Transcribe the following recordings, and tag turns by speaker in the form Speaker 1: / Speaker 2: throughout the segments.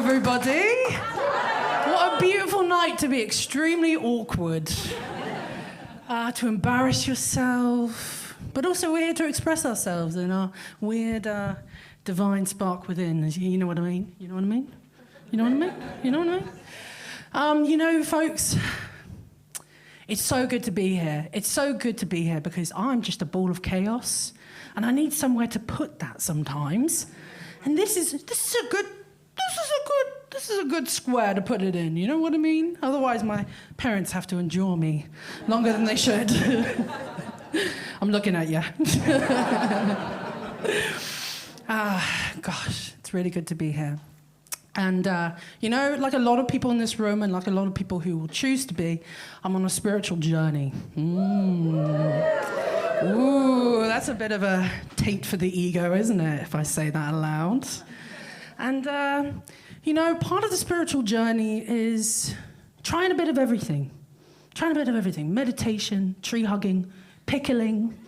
Speaker 1: everybody. What a beautiful night to be extremely awkward. To embarrass yourself. But also we're here to express ourselves in our weird, divine spark within. You know what I mean? You know what I mean? You know what I mean? You know what I mean? You know, folks, it's so good to be here. It's so good to be here because I'm just a ball of chaos and I need somewhere to put that sometimes. And this is a good square to put it in, you know what I mean? Otherwise my parents have to endure me longer than they should. I'm looking at you. Gosh, it's really good to be here. And, you know, like a lot of people in this room and like a lot of people who will choose to be, I'm on a spiritual journey. Ooh, that's a bit of a taint for the ego, isn't it, if I say that aloud? And, you know, part of the spiritual journey is trying a bit of everything. Trying a bit of everything. Meditation, tree hugging, pickling,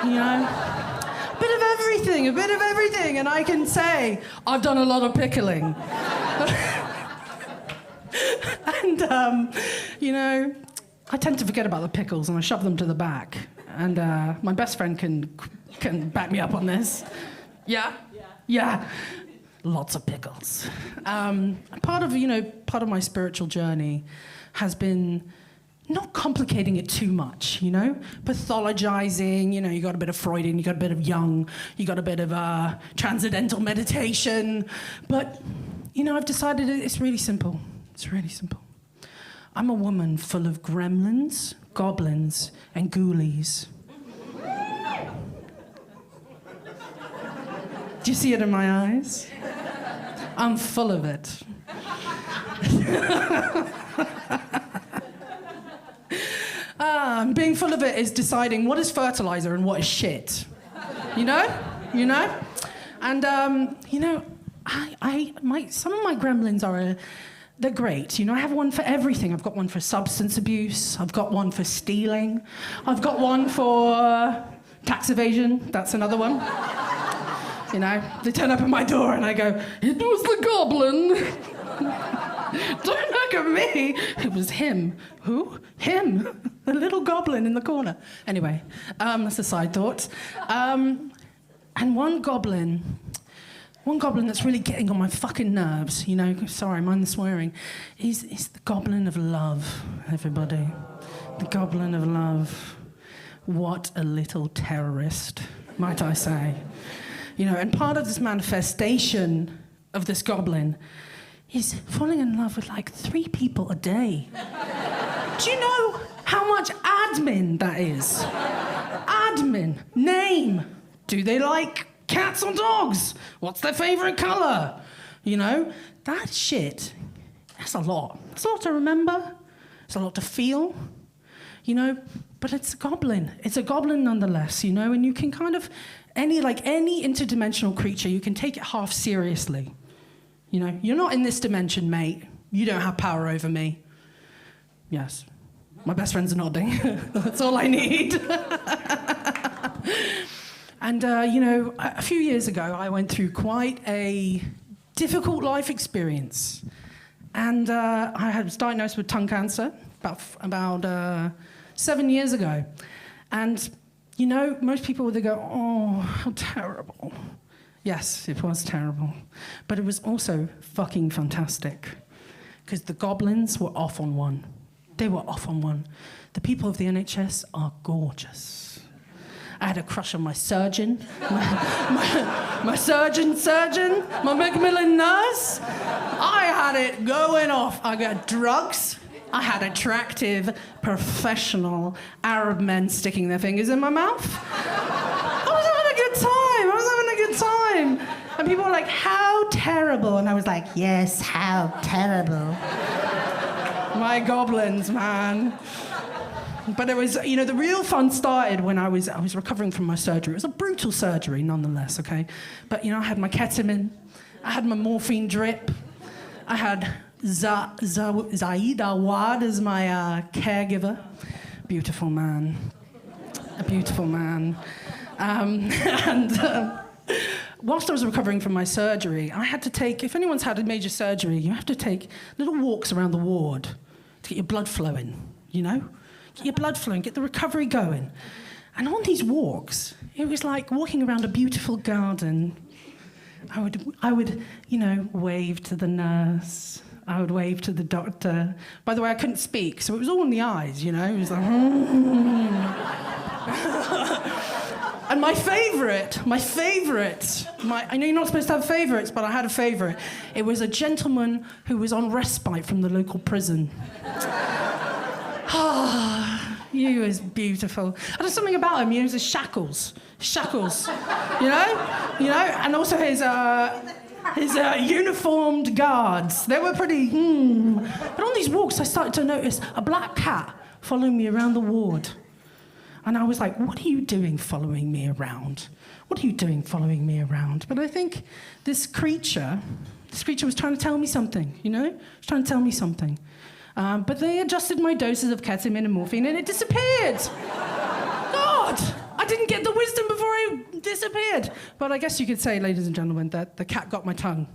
Speaker 1: you know. A bit of everything. And I can say, I've done a lot of pickling. And, you know, I tend to forget about the pickles and I shove them to the back. And my best friend can back me up on this. Yeah. Lots of pickles. Part of my spiritual journey has been not complicating it too much, you know? Pathologizing, you know, you got a bit of Freudian, you got a bit of Jung, you got a bit of transcendental meditation. But, you know, I've decided it's really simple. It's really simple. I'm a woman full of gremlins, goblins, and ghoulies. Do you see it in my eyes? I'm full of it. Being full of it is deciding what is fertilizer and what is shit. You know? And, you know, some of my gremlins are... they're great. You know, I have one for everything. I've got one for substance abuse. I've got one for stealing. I've got one for tax evasion. That's another one. You know, they turn up at my door and I go, it was the goblin. Don't look at me. It was him. Who? Him. The little goblin in the corner. Anyway, that's a side thought. And one goblin that's really getting on my fucking nerves, you know, sorry, mind the swearing, is the goblin of love, everybody. The goblin of love. What a little terrorist, might I say. You know, and part of this manifestation of this goblin is falling in love with like 3 people a day. Do you know how much admin that is? Admin. Name. Do they like cats or dogs? What's their favorite color? You know, that shit, that's a lot. It's a lot to remember. It's a lot to feel. You know, but it's a goblin. It's a goblin nonetheless, you know, and you can kind of, any interdimensional creature, you can take it half seriously. You know, you're not in this dimension, mate. You don't have power over me. Yes. My best friend's nodding. That's all I need. And, you know, a few years ago, I went through quite a difficult life experience. And I was diagnosed with tongue cancer about 7 years ago. And, you know, most people would go, oh, how terrible. Yes, it was terrible. But it was also fucking fantastic. Because the goblins were off on one. They were off on one. The people of the NHS are gorgeous. I had a crush on my surgeon, my surgeon, my Macmillan nurse. I had it going off. I got drugs. I had attractive, professional Arab men sticking their fingers in my mouth. I was having a good time. And people were like, how terrible. And I was like, yes, how terrible. My goblins, man. But it was, you know, the real fun started when I was recovering from my surgery. It was a brutal surgery, nonetheless, okay? But, you know, I had my ketamine, I had my morphine drip, I had Zaid Awad as my caregiver. Beautiful man. A beautiful man. And whilst I was recovering from my surgery, I had to take, if anyone's had a major surgery, you have to take little walks around the ward to get your blood flowing, you know? Get your blood flowing, get the recovery going. And on these walks, it was like walking around a beautiful garden. I would, you know, wave to the nurse. I would wave to the doctor. By the way, I couldn't speak, so it was all in the eyes, you know? It was like... And my favourite, I know you're not supposed to have favourites, but I had a favourite. It was a gentleman who was on respite from the local prison. He was beautiful. And there's something about him, he was his shackles, you know, and also his uniformed guards. They were pretty. But on these walks, I started to notice a black cat following me around the ward, and I was like, "What are you doing, following me around? What are you doing, following me around?" But I think this creature was trying to tell me something. You know, was trying to tell me something. But they adjusted my doses of ketamine and morphine and it disappeared. God, I didn't get the wisdom before it disappeared. But I guess you could say, ladies and gentlemen, that the cat got my tongue.